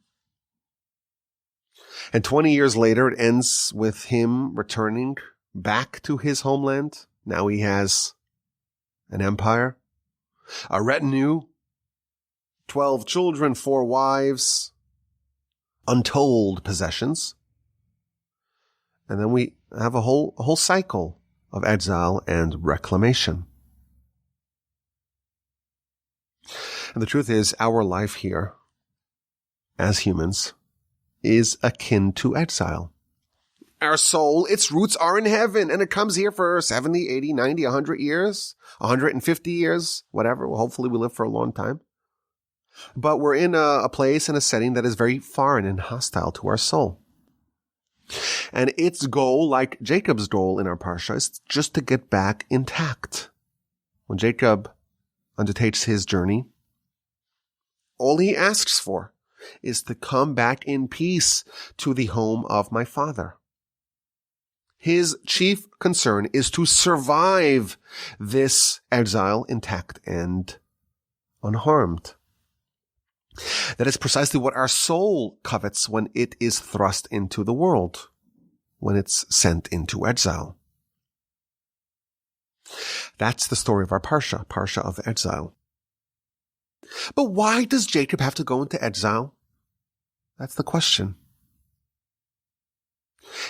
And 20 years later, it ends with him returning back to his homeland. Now he has an empire, a retinue, 12 children, 4 wives, untold possessions. And then we have a whole cycle of exile and reclamation. And the truth is, our life here, as humans, is akin to exile. Our soul, its roots are in heaven, and it comes here for 70, 80, 90, 100 years, 150 years, whatever. Well, hopefully we live for a long time. But we're in a place and a setting that is very foreign and hostile to our soul. And its goal, like Jacob's goal in our Parsha, is just to get back intact. When Jacob undertakes his journey, all he asks for is to come back in peace to the home of my father. His chief concern is to survive this exile intact and unharmed. That is precisely what our soul covets when it is thrust into the world, when it's sent into exile. That's the story of our Parsha, Parsha of exile. But why does Jacob have to go into exile? That's the question.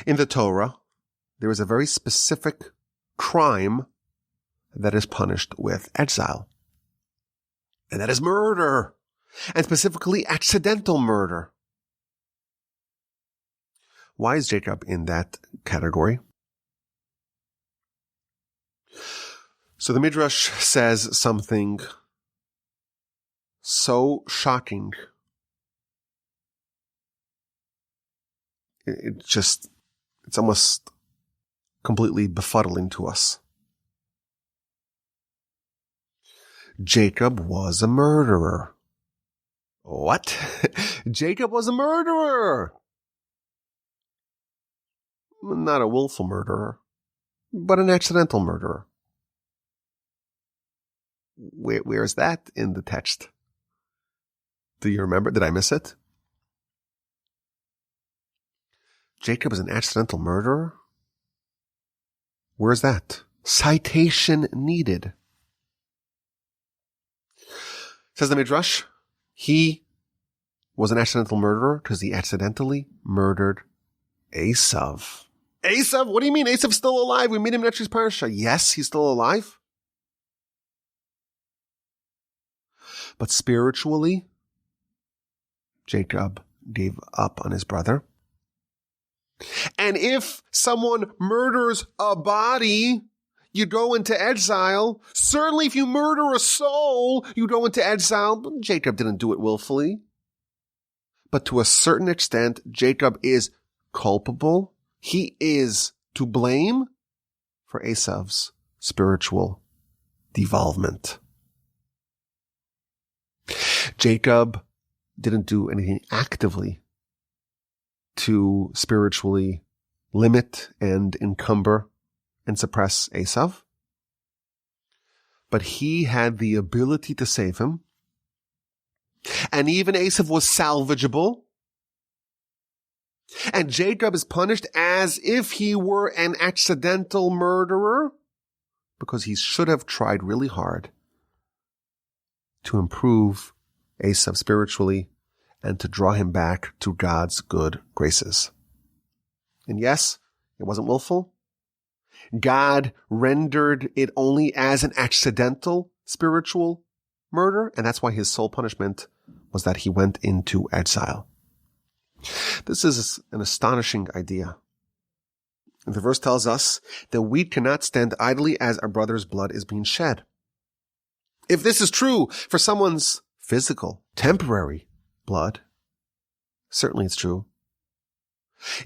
In the Torah, there is a very specific crime that is punished with exile. And that is murder, and specifically accidental murder. Why is Jacob in that category? So the Midrash says something so shocking. It's almost completely befuddling to us. Jacob was a murderer. What? Jacob was a murderer. Not a willful murderer, but an accidental murderer. Where is that in the text? Do you remember? Did I miss it? Jacob is an accidental murderer? Where's that? Citation needed. Says the Midrash, he was an accidental murderer because he accidentally murdered Esav. Esav? What do you mean? Esav's still alive. We meet him in next week's Parsha. Yes, he's still alive. But spiritually, Jacob gave up on his brother. And if someone murders a body, you go into exile. Certainly if you murder a soul, you go into exile. But Jacob didn't do it willfully. But to a certain extent, Jacob is culpable. He is to blame for Esav's spiritual devolvement. Jacob didn't do anything actively to spiritually limit and encumber and suppress Esav. But he had the ability to save him. And even Esav was salvageable. And Jacob is punished as if he were an accidental murderer because he should have tried really hard to improve Esav spiritually and to draw him back to God's good graces. And yes, it wasn't willful. God rendered it only as an accidental spiritual murder, and that's why his sole punishment was that he went into exile. This is an astonishing idea. The verse tells us that we cannot stand idly as our brother's blood is being shed. If this is true for someone's physical, temporary blood, certainly it's true.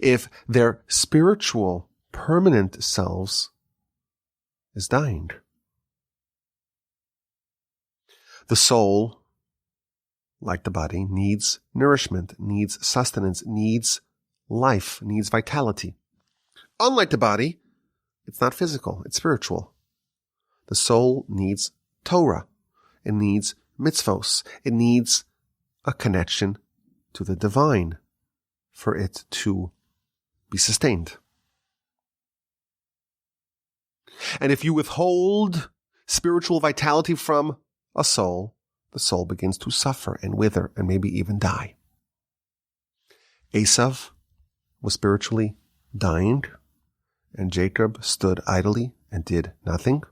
If their spiritual, permanent selves is dying. The soul, like the body, needs nourishment, needs sustenance, needs life, needs vitality. Unlike the body, it's not physical, it's spiritual. The soul needs Torah. It needs mitzvos. It needs a connection to the divine for it to be sustained. And if you withhold spiritual vitality from a soul, the soul begins to suffer and wither and maybe even die. Esav was spiritually dying, and Jacob stood idly and did nothing.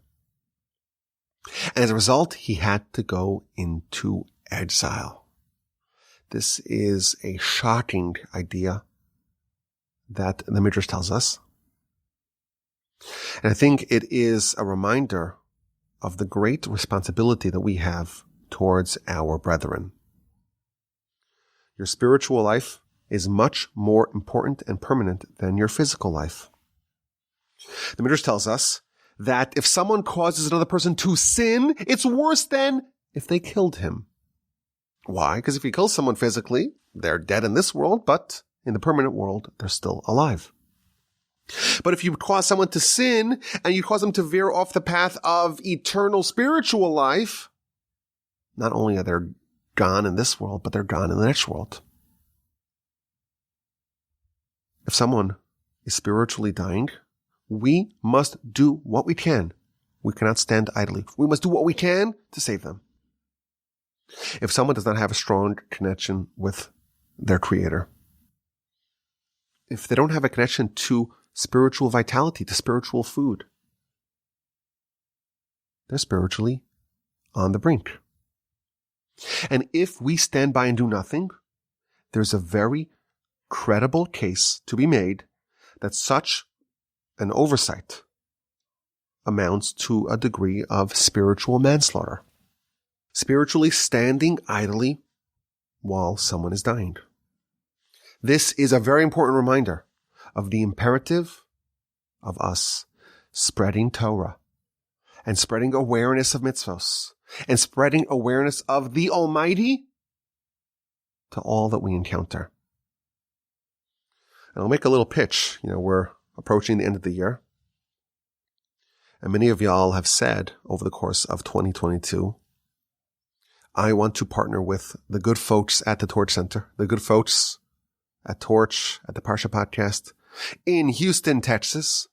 And as a result, he had to go into exile. This is a shocking idea that the Midrash tells us. And I think it is a reminder of the great responsibility that we have towards our brethren. Your spiritual life is much more important and permanent than your physical life. The Midrash tells us that if someone causes another person to sin, it's worse than if they killed him. Why? Because if you kill someone physically, they're dead in this world, but in the permanent world, they're still alive. But if you cause someone to sin and you cause them to veer off the path of eternal spiritual life, not only are they gone in this world, but they're gone in the next world. If someone is spiritually dying, we must do what we can. We cannot stand idly. We must do what we can to save them. If someone does not have a strong connection with their Creator, if they don't have a connection to spiritual vitality, to spiritual food, they're spiritually on the brink. And if we stand by and do nothing, there's a very credible case to be made that such an oversight amounts to a degree of spiritual manslaughter. Spiritually standing idly while someone is dying. This is a very important reminder of the imperative of us spreading Torah and spreading awareness of mitzvos and spreading awareness of the Almighty to all that we encounter. And I'll make a little pitch. We're approaching the end of the year. And many of y'all have said over the course of 2022, I want to partner with the good folks at the Torch Center, the good folks at Torch, at the Parsha Podcast in Houston, Texas,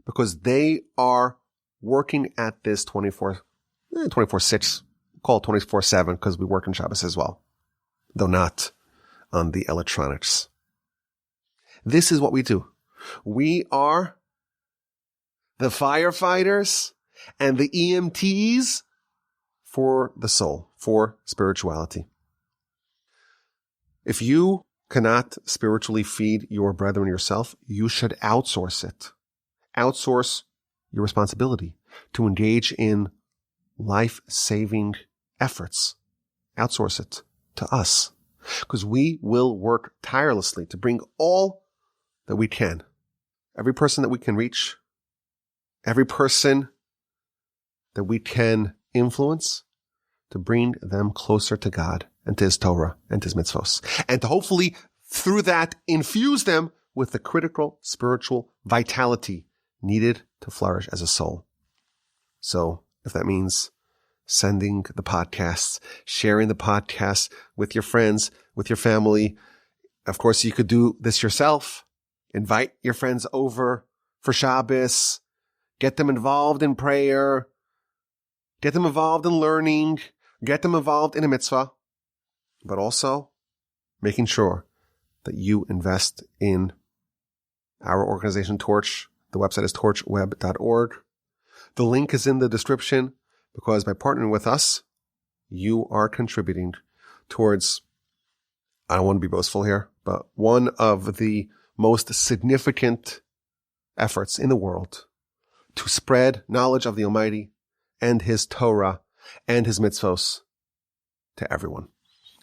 because they are working at this 24/6, call it 24/7 because we work in Shabbos as well, though not on the electronics. This is what we do. We are the firefighters and the EMTs for the soul, for spirituality. If you cannot spiritually feed your brethren yourself, you should outsource it. Outsource your responsibility to engage in life-saving efforts. Outsource it to us, because we will work tirelessly to bring all that we can. Every person that we can reach, every person that we can influence, to bring them closer to God and to His Torah and to His mitzvos. And to hopefully, through that, infuse them with the critical spiritual vitality needed to flourish as a soul. So, if that means sending the podcasts, sharing the podcasts with your friends, with your family, of course, you could do this yourself. Invite your friends over for Shabbos. Get them involved in prayer. Get them involved in learning. Get them involved in a mitzvah. But also making sure that you invest in our organization, Torch. The website is torchweb.org. The link is in the description because by partnering with us, you are contributing towards, I don't want to be boastful here, but one of the most significant efforts in the world to spread knowledge of the Almighty and His Torah and His mitzvos to everyone.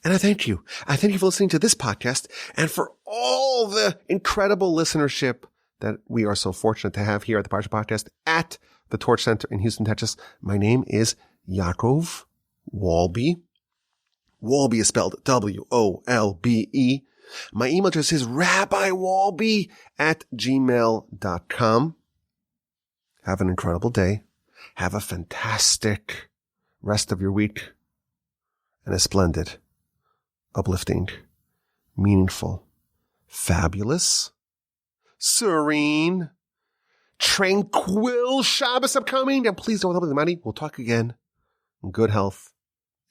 And I thank you. I thank you for listening to this podcast and for all the incredible listenership that we are so fortunate to have here at the Parsha Podcast at the Torch Center in Houston, Texas. My name is Yaakov Wolbe. Wolbe is spelled W-O-L-B-E. My email address is rabbiwolbe@gmail.com. Have an incredible day. Have a fantastic rest of your week and a splendid, uplifting, meaningful, fabulous, serene, tranquil Shabbos upcoming. And please don't help with the money. We'll talk again in good health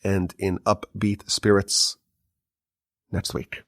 and in upbeat spirits next week.